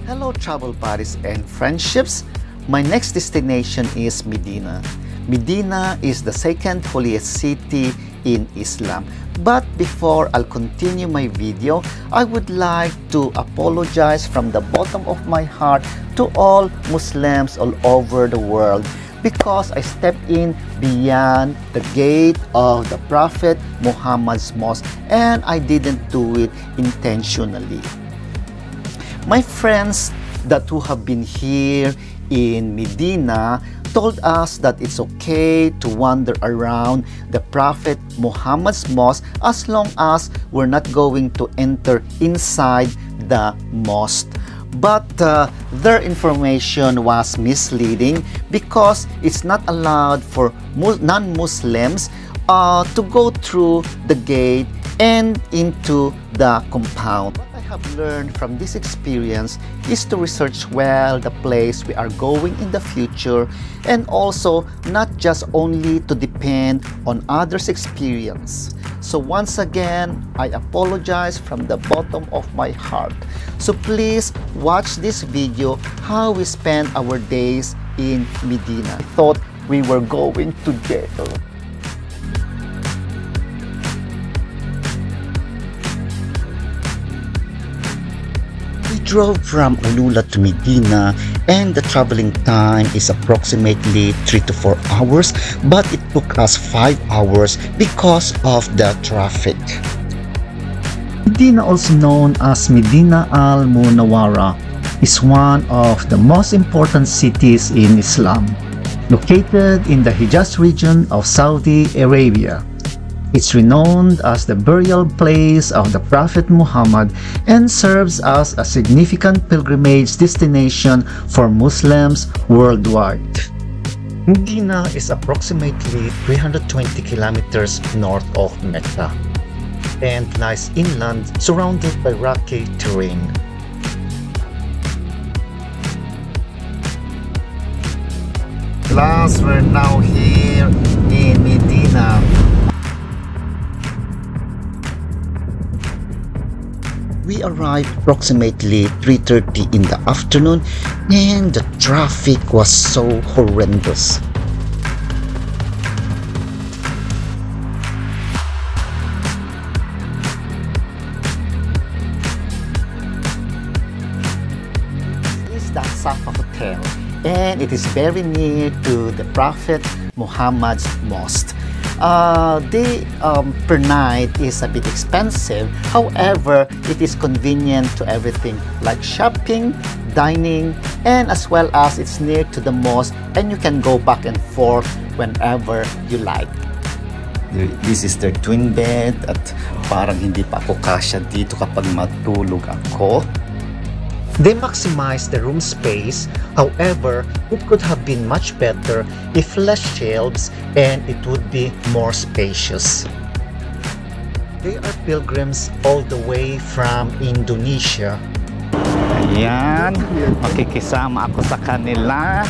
Hello travel buddies and friendships. My next destination is Medina. Medina is the second holiest city in Islam. But before I'll continue my video, I would like to apologize from the bottom of my heart to all Muslims all over the world because I stepped in beyond the gate of the Prophet Muhammad's mosque and I didn't do it intentionally. My friends that who have been here in Medina told us that it's okay to wander around the Prophet Muhammad's mosque as long as we're not going to enter inside the mosque. But their information was misleading because it's not allowed for non-Muslims to go through the gate and into the compound. What I have learned from this experience is to research well the place we are going in the future and also not just only to depend on others' experience. So once again, I apologize from the bottom of my heart. So please watch this video how we spend our days in Medina. I thought we were going to jail. We drove from Ulula to Medina and the traveling time is approximately 3 to 4 hours, but it took us 5 hours because of the traffic. Medina, also known as Medina al-Munawwara, is one of the most important cities in Islam, located in the Hijaz region of Saudi Arabia. It's renowned as the burial place of the Prophet Muhammad and serves as a significant pilgrimage destination for Muslims worldwide. Medina is approximately 320 kilometers north of Mecca and lies inland surrounded by rocky terrain. Plus, we're now here in Medina. We arrived approximately 3:30 in the afternoon and the traffic was so horrendous. This is the Safa Hotel and it is very near to the Prophet Muhammad's mosque. Per night is a bit expensive, however it is convenient to everything like shopping, dining, and as well as it's near to the mosque and you can go back and forth whenever you like. This is their twin bed at parang hindi pa ako kasya dito kapag matulog ako. They maximize the room space, however, it could have been much better if less shelves and it would be more spacious. They are pilgrims all the way from Indonesia. Ayan, makikisama ako sa kanila.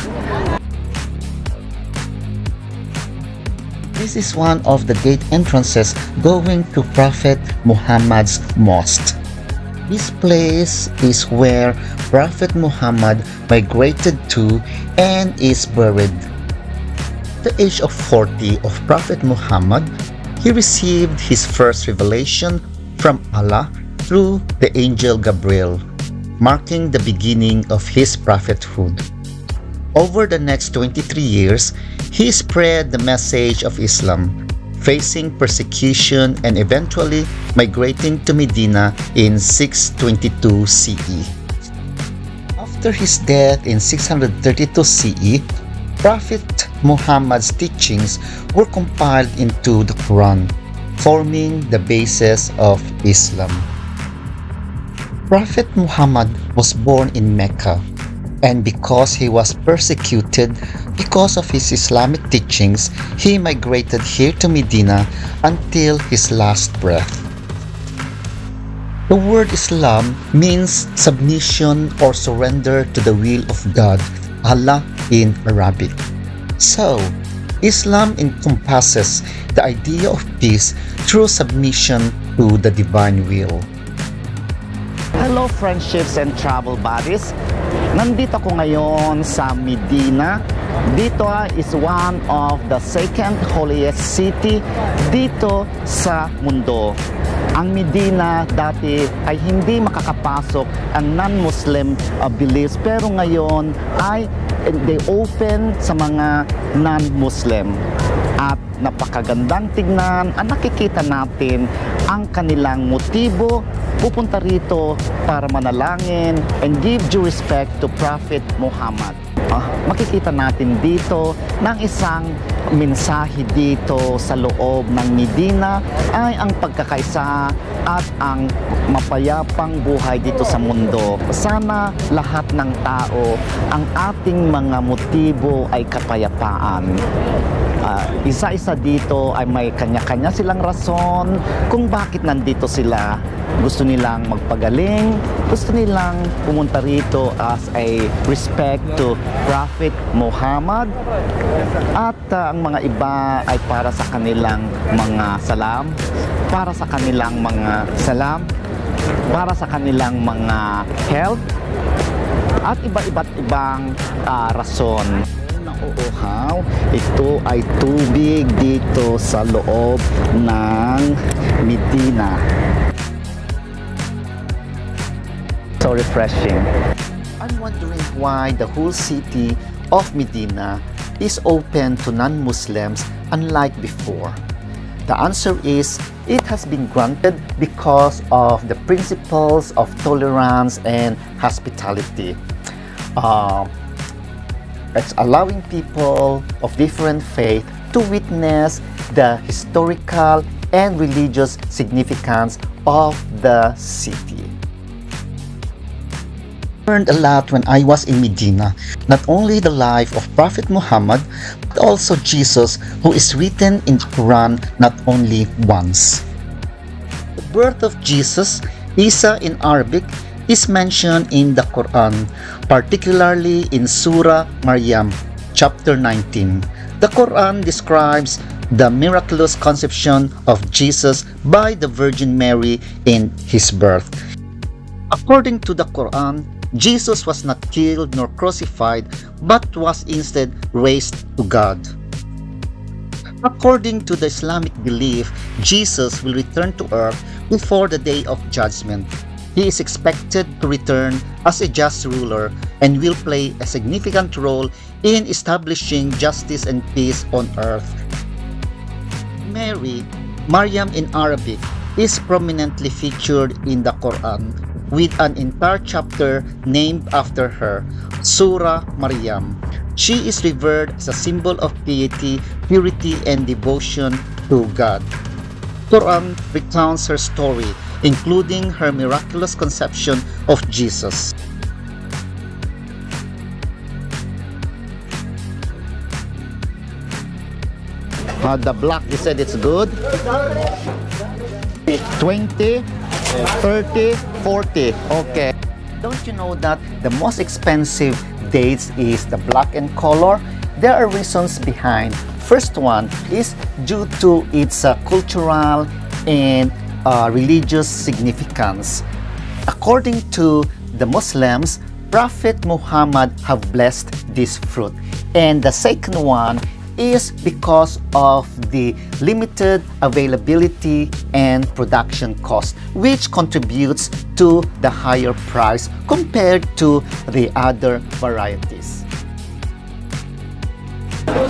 This is one of the gate entrances going to Prophet Muhammad's mosque. This place is where Prophet Muhammad migrated to and is buried. At the age of 40 of Prophet Muhammad, he received his first revelation from Allah through the angel Gabriel, marking the beginning of his prophethood. Over the next 23 years, he spread the message of Islam, facing persecution and eventually migrating to Medina in 622 CE. After his death in 632 CE, Prophet Muhammad's teachings were compiled into the Quran, forming the basis of Islam. Prophet Muhammad was born in Mecca, and because he was persecuted because of his Islamic teachings, he migrated here to Medina until his last breath. The word Islam means submission or surrender to the will of God, Allah in Arabic. So, Islam encompasses the idea of peace through submission to the divine will. Hello friendships and travel buddies. Nandito ko ngayon sa Medina. Dito is one of the second holiest city dito sa mundo. Ang Medina dati ay hindi makakapasok ang non-Muslim beliefs, pero ngayon ay they open sa mga non-Muslim. At napakagandang tignan, at nakikita natin ang kanilang motibo pupunta rito para manalangin and give due respect to Prophet Muhammad. Makikita natin dito ng isang mensahe dito sa loob ng Medina ay ang pagkakaisa at ang mapayapang buhay dito sa mundo. Sana lahat ng tao, ang ating mga motibo ay kapayapaan. Isa-isa dito ay may kanya-kanya silang rason kung bakit nandito sila. Gusto nilang magpagaling, gusto nilang pumunta rito as a respect to Prophet Muhammad, at ang mga iba ay para sa kanilang mga salam, para sa kanilang mga health, at iba't ibang rason. Nauuhaw, ito ay tubig dito sa loob ng Medina. So refreshing. I'm wondering why the whole city of Medina is open to non-Muslims unlike before. The answer is it has been granted because of the principles of tolerance and hospitality. It's allowing people of different faith to witness the historical and religious significance of the city. I learned a lot when I was in Medina, not only the life of Prophet Muhammad, but also Jesus, who is written in the Quran not only once. The birth of Jesus, Isa in Arabic, is mentioned in the Quran, particularly in Surah Maryam, chapter 19. The Quran describes the miraculous conception of Jesus by the Virgin Mary in his birth. According to the Quran, Jesus was not killed nor crucified, but was instead raised to God. According to the Islamic belief, Jesus will return to earth before the day of judgment. He is expected to return as a just ruler and will play a significant role in establishing justice and peace on earth. Mary, Maryam in Arabic, is prominently featured in the Quran, with an entire chapter named after her, Surah Maryam. She is revered as a symbol of piety, purity, and devotion to God. Quran recounts her story, including her miraculous conception of Jesus. The black, you said it's good? 20, 30, 40. Okay. Don't you know that the most expensive dates is the black in color? There are reasons behind. First one is due to its cultural and religious significance. According to the Muslims, Prophet Muhammad have blessed this fruit. And the second one is because of the limited availability and production cost, which contributes to the higher price compared to the other varieties.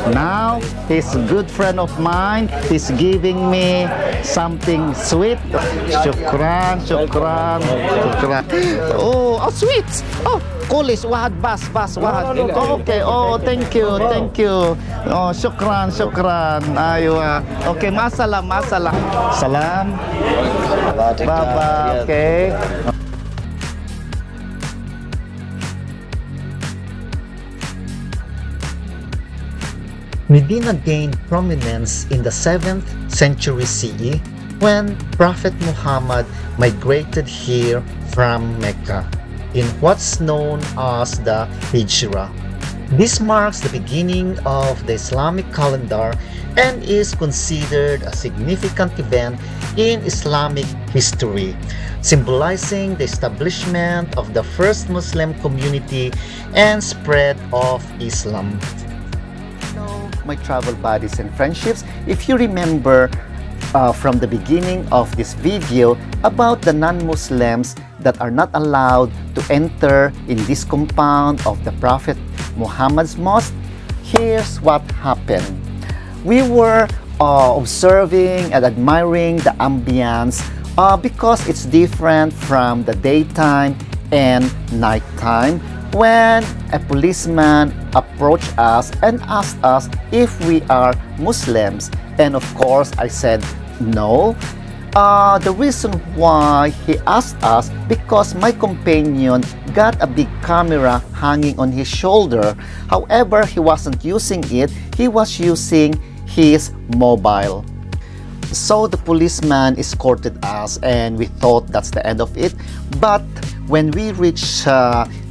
Now, he's a good friend of mine. He's giving me something sweet. Shukran, shukran, shukran. Oh, sweet. Oh, kulis. Wahad, bas, wahad. Oh, okay. Oh, thank you, thank you. Oh, shukran, shukran. Aywa. Okay, masalam, masalam. Salam. Bye-bye. Okay. Medina gained prominence in the 7th century CE when Prophet Muhammad migrated here from Mecca in what's known as the Hijrah. This marks the beginning of the Islamic calendar and is considered a significant event in Islamic history, symbolizing the establishment of the first Muslim community and spread of Islam. Hello, my travel buddies and friendships. If you remember from the beginning of this video about the non-Muslims that are not allowed to enter in this compound of the Prophet Muhammad's mosque, here's what happened. We were observing and admiring the ambience because it's different from the daytime and nighttime, when a policeman approached us and asked us if we are Muslims. And of course I said no. The reason why he asked us, because my companion got a big camera hanging on his shoulder. However, he wasn't using it, he was using his mobile. So the policeman escorted us and we thought that's the end of it. But when we reached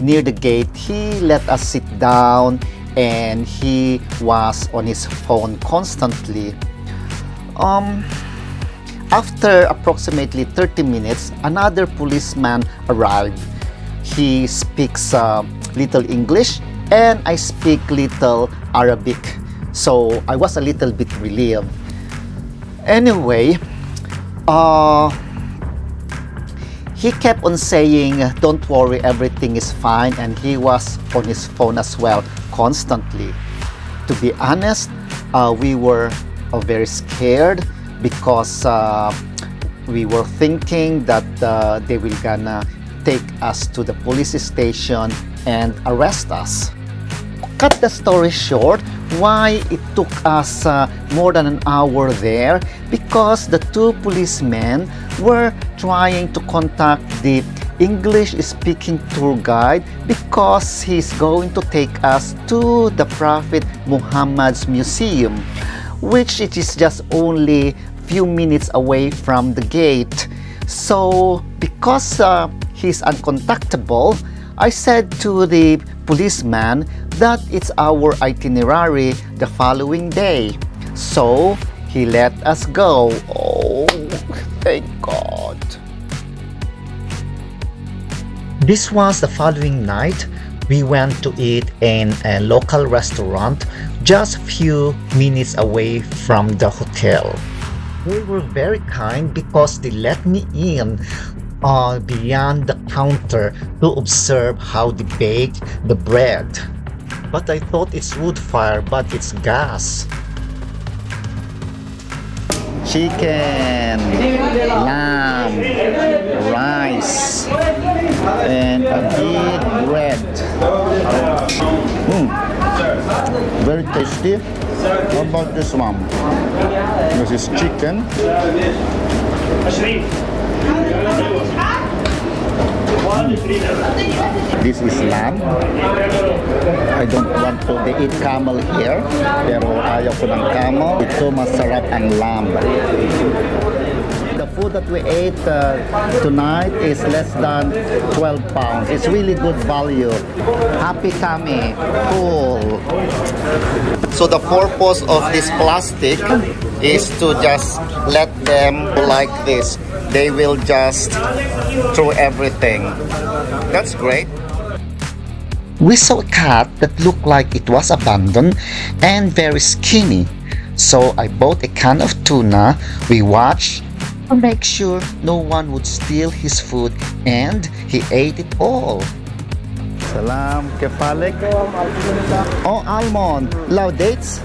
near the gate, he let us sit down and he was on his phone constantly. After approximately 30 minutes, another policeman arrived. He speaks little English and I speak little Arabic, so I was a little bit relieved. Anyway, he kept on saying, "Don't worry, everything is fine," and he was on his phone as well, constantly. To be honest, we were very scared because we were thinking that they will gonna take us to the police station and arrest us. Cut the story short, why it took us more than an hour there? Because the two policemen were trying to contact the English-speaking tour guide because he's going to take us to the Prophet Muhammad's museum, which it is just only few minutes away from the gate. So because he's uncontactable, I said to the policeman that it's our itinerary the following day. So he let us go. Oh, thank God. This was the following night. We went to eat in a local restaurant just a few minutes away from the hotel. They were very kind because they let me in beyond the counter to observe how they bake the bread. But I thought it's wood fire, but it's gas. Chicken, lamb, rice, and a big bread. Very tasty. How about this one? This is chicken. This is lamb. I don't want to eat camel here, pero ayaw ko ng camel. Ito masarap ang lamb. The food that we ate tonight is less than 12 pounds. It's really good value. Happy tummy, full. So the purpose of this plastic is to just let them like this. They will just throw everything. That's great. We saw a cat that looked like it was abandoned and very skinny. So I bought a can of tuna. We watched to make sure no one would steal his food, and he ate it all. Salam, kefalik. Oh, almond. Lao dates?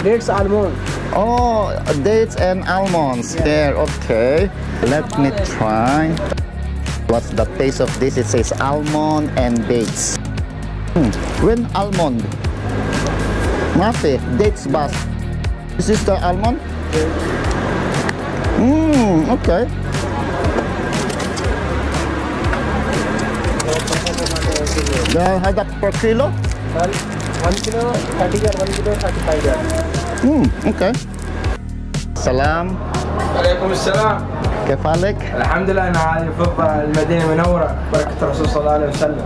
Dates almond. Oh, dates and almonds. There, okay. Let me try. What's the taste of this? It says almond and dates. When almond? Mafe, dates bas. Is this the almond? Okay. The hadak per kilo? 1 kilo 30 or 1 kilo 35. Okay. Salam. عليكم السلام. كيف حالك؟ الحمد لله، انا عادي في المدينه منوره، بركه الرسول صلى الله عليه وسلم.